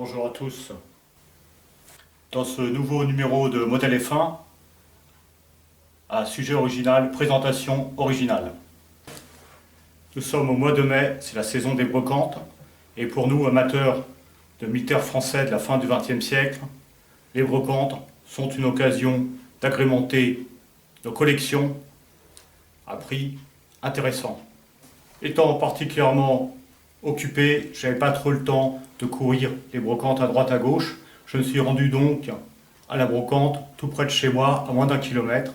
Bonjour à tous. Dans ce nouveau numéro de Modèle F1, à sujet original, présentation originale. Nous sommes au mois de mai, c'est la saison des brocantes, et pour nous, amateurs de militaires français de la fin du XXe siècle, les brocantes sont une occasion d'agrémenter nos collections à prix intéressant. Étant particulièrement occupé, je n'avais pas trop le temps de courir les brocantes à droite à gauche. Je me suis rendu donc à la brocante tout près de chez moi, à moins d'1 kilomètre,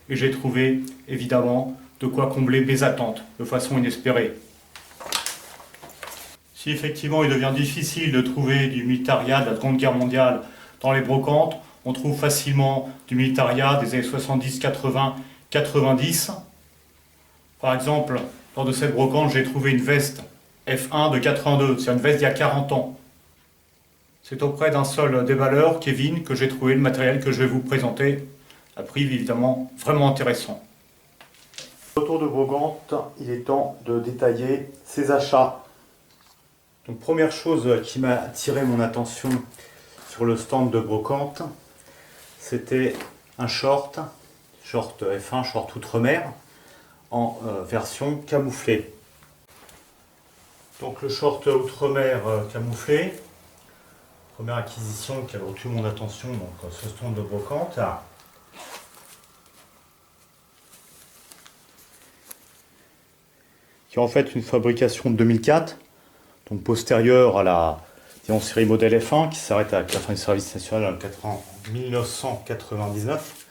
et j'ai trouvé évidemment de quoi combler mes attentes de façon inespérée. Si effectivement il devient difficile de trouver du militaria de la Seconde Guerre mondiale dans les brocantes, on trouve facilement du militaria des années 70, 80, 90. Par exemple, lors de cette brocante, j'ai trouvé une veste F1 de 82, c'est une veste d'il y a 40 ans. C'est auprès d'un seul déballeur, Kevin, que j'ai trouvé le matériel que je vais vous présenter, à prix évidemment vraiment intéressant. Autour de brocante, il est temps de détailler ses achats. Donc première chose qui m'a attiré mon attention sur le stand de brocante, c'était un short F1, short outre-mer, en version camouflée. Donc le short outre-mer camouflé, première acquisition qui a retenu mon attention, donc ce stand de brocante. Qui est en fait une fabrication de 2004, donc postérieure à la série Modèle F1 qui s'arrête avec la fin du service national en 1999.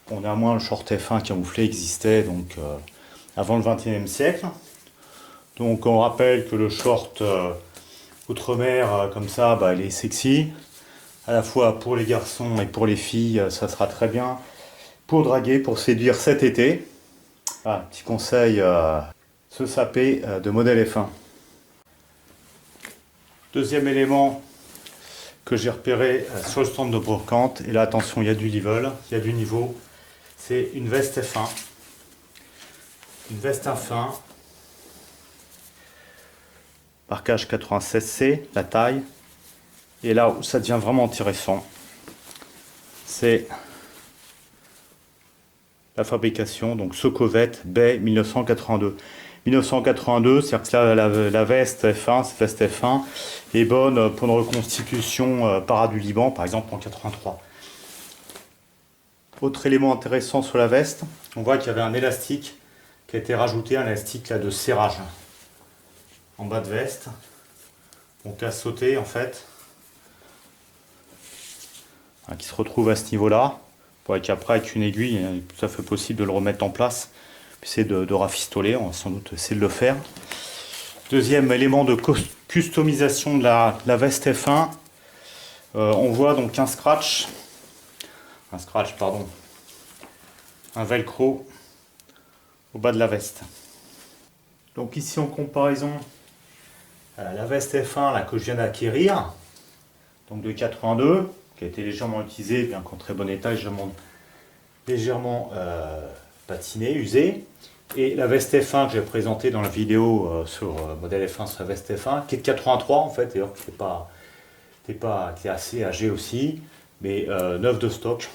Bon, néanmoins, le short F1 camouflé existait donc avant le XXIe siècle. Donc on rappelle que le short outre-mer comme ça, il est sexy, à la fois pour les garçons et pour les filles, ça sera très bien pour draguer, pour séduire cet été. Petit conseil, se saper de Modèle F1. Deuxième élément que j'ai repéré sur le stand de brocante, et là attention, il y a du level, il y a du niveau, c'est une veste F1. Une veste F1. Marquage 96C, la taille. Et là où ça devient vraiment intéressant, c'est la fabrication, donc Sokovet Bay 1982. 1982, c'est-à-dire que la veste F1, cette veste F1, est bonne pour une reconstitution para du Liban, par exemple en 83. Autre élément intéressant sur la veste, on voit qu'il y avait un élastique qui a été rajouté, un élastique là, de serrage en bas de veste, donc à sauter en fait, qui se retrouve à ce niveau-là, pour qu'après avec une aiguille, il est tout à fait possible de le remettre en place, puis c'est de rafistoler, on va sans doute essayer de le faire. Deuxième élément de customisation de la veste F1, on voit donc un velcro au bas de la veste. Donc ici en comparaison, la veste F1 là, que je viens d'acquérir, donc de 82, qui a été légèrement utilisée, bien qu'en très bon état, légèrement patinée, usée, et la veste F1 que j'ai présentée dans la vidéo sur Modèle F1 sur la veste F1, qui est de 83 en fait, d'ailleurs qui est assez âgé aussi, mais neuf de stock.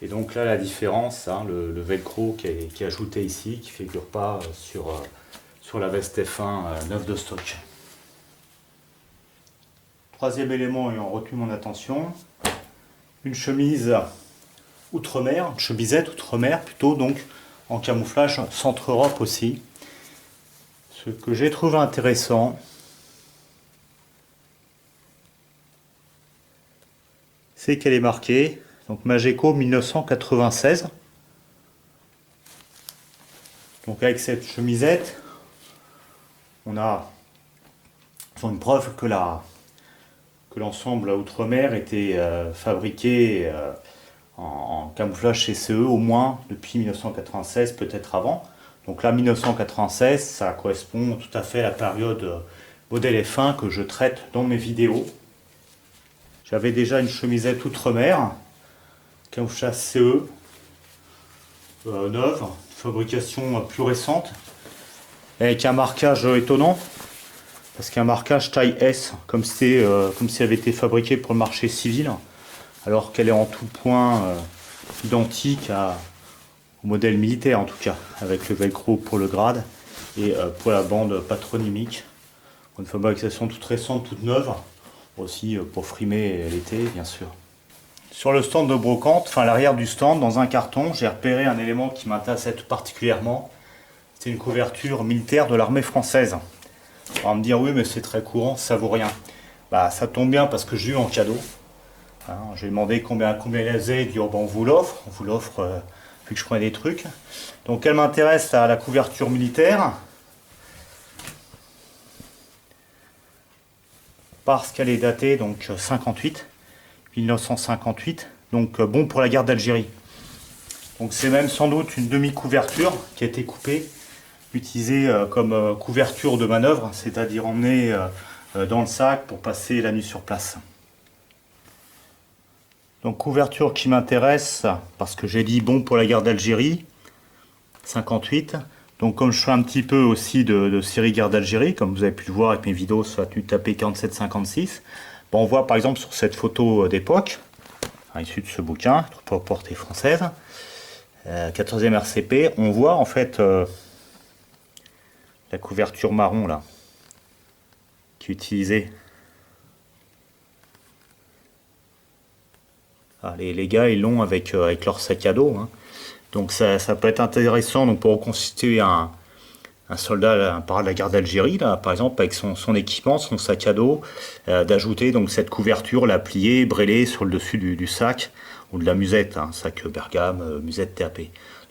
Et donc là la différence, le velcro qui est ajouté ici, qui ne figure pas sur la veste F1 neuf de stock. Troisième élément ayant retenu mon attention, une chemise outre-mer, une chemisette outre-mer plutôt, donc en camouflage Centre-Europe aussi. Ce que j'ai trouvé intéressant, c'est qu'elle est marquée donc Mageco 1996. Donc avec cette chemisette, on a une preuve que l'ensemble outre-mer était fabriqué en camouflage CCE au moins depuis 1996, peut-être avant. Donc là 1996, ça correspond tout à fait à la période Modèle F1 que je traite dans mes vidéos. J'avais déjà une chemisette outre-mer, camouflage CE, neuve, fabrication plus récente, avec un marquage étonnant. parce qu'il y a un marquage taille S, comme si elle avait été fabriquée pour le marché civil, alors qu'elle est en tout point identique au modèle militaire en tout cas, avec le velcro pour le grade et pour la bande patronymique. Une fabrication toute récente, toute neuve, aussi pour frimer l'été bien sûr. Sur le stand de brocante, enfin l'arrière du stand, dans un carton, j'ai repéré un élément qui m'intéressait tout particulièrement. C'est une couverture militaire de l'armée française. On va me dire oui mais c'est très courant, ça vaut rien. Bah ça tombe bien parce que j'ai eu en cadeau. Hein, j'ai demandé combien il faisait, il dit oh, ben, on vous l'offre vu que je prenais des trucs. Donc elle m'intéresse à la couverture militaire. Parce qu'elle est datée donc 1958, donc bon pour la guerre d'Algérie. Donc c'est même sans doute une demi-couverture qui a été coupée, utilisée comme couverture de manœuvre, c'est-à-dire emmenée dans le sac pour passer la nuit sur place. Donc couverture qui m'intéresse parce que j'ai dit bon pour la guerre d'Algérie, 58. Donc comme je fais un petit peu aussi de série guerre d'Algérie, comme vous avez pu le voir avec mes vidéos sur la tenue tapée 47-56, bon, on voit par exemple sur cette photo d'époque, issue de ce bouquin, pour portée française, 14e RCP, on voit en fait la couverture marron là, qui est utilisée. Ah, les gars ils l'ont avec leur sac à dos. Hein. Donc ça peut être intéressant donc, pour reconstituer un soldat, un parade de la guerre d'Algérie, là, par exemple, avec son équipement, son sac à dos, d'ajouter donc cette couverture, la plier, brêler sur le dessus du sac, ou de la musette, hein, sac Bergame, musette TAP.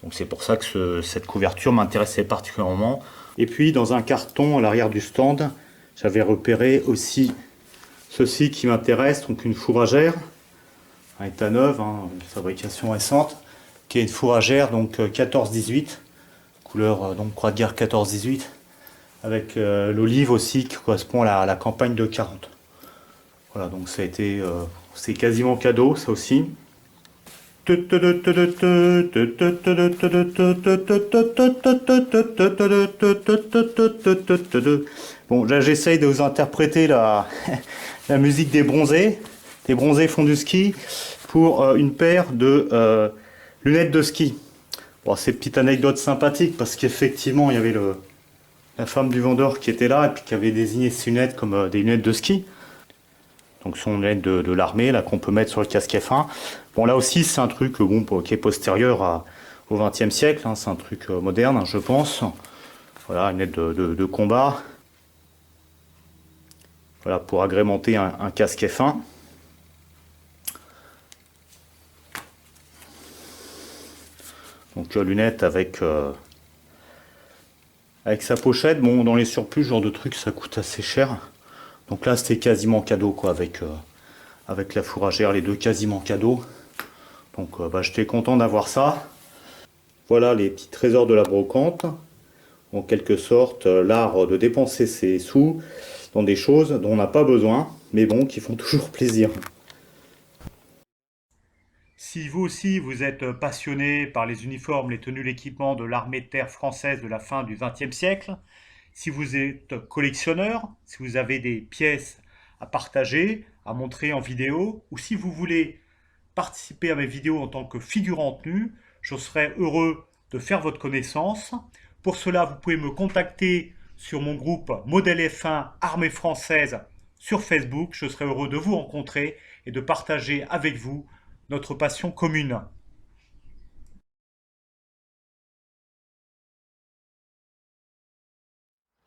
Donc c'est pour ça que cette couverture m'intéressait particulièrement. Et puis dans un carton à l'arrière du stand, j'avais repéré aussi ceci qui m'intéresse, donc une fourragère, à état neuve, hein, une fabrication récente, qui est une fourragère donc 14-18, couleur donc croix de guerre 14-18, avec l'olive aussi qui correspond à la campagne de 40. Voilà, donc ça a été, c'est quasiment cadeau, ça aussi. Bon, là j'essaye de vous interpréter la musique des bronzés font du ski, pour une paire de lunettes de ski. Bon, c'est une petite anecdote sympathique parce qu'effectivement il y avait la femme du vendeur qui était là et puis qui avait désigné ces lunettes comme des lunettes de ski. Donc ce sont des lunettes de l'armée là qu'on peut mettre sur le casque F1. Bon là aussi c'est un truc bon, qui est postérieur au XXe siècle, hein, c'est un truc moderne hein, je pense. Voilà, une lunette de combat. Voilà, pour agrémenter un casque F1. Donc lunettes avec sa pochette. Bon, dans les surplus, ce genre de truc, ça coûte assez cher. Donc là, c'était quasiment cadeau, quoi, avec la fourragère, les deux quasiment cadeaux. Donc j'étais content d'avoir ça. Voilà les petits trésors de la brocante. En quelque sorte, l'art de dépenser ses sous dans des choses dont on n'a pas besoin, mais bon, qui font toujours plaisir. Si vous aussi vous êtes passionné par les uniformes, les tenues, l'équipement de l'armée de terre française de la fin du XXe siècle, si vous êtes collectionneur, si vous avez des pièces à partager, à montrer en vidéo, ou si vous voulez participer à mes vidéos en tant que figurant nu, je serai heureux de faire votre connaissance. Pour cela, vous pouvez me contacter sur mon groupe Modèle F1 Armée Française sur Facebook. Je serai heureux de vous rencontrer et de partager avec vous notre passion commune.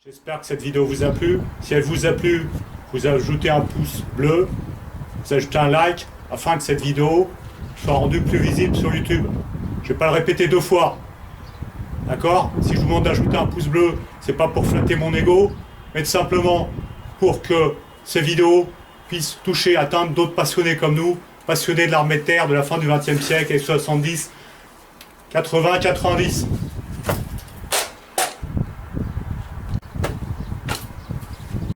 J'espère que cette vidéo vous a plu. Si elle vous a plu, vous ajoutez un pouce bleu, vous ajoutez un like, afin que cette vidéo soit rendue plus visible sur YouTube. Je ne vais pas le répéter 2 fois. D'accord? Si je vous demande d'ajouter un pouce bleu, c'est pas pour flatter mon ego, mais tout simplement pour que ces vidéos puissent toucher, atteindre d'autres passionnés comme nous, passionnés de l'armée de terre de la fin du XXe siècle et 70, 80, 90.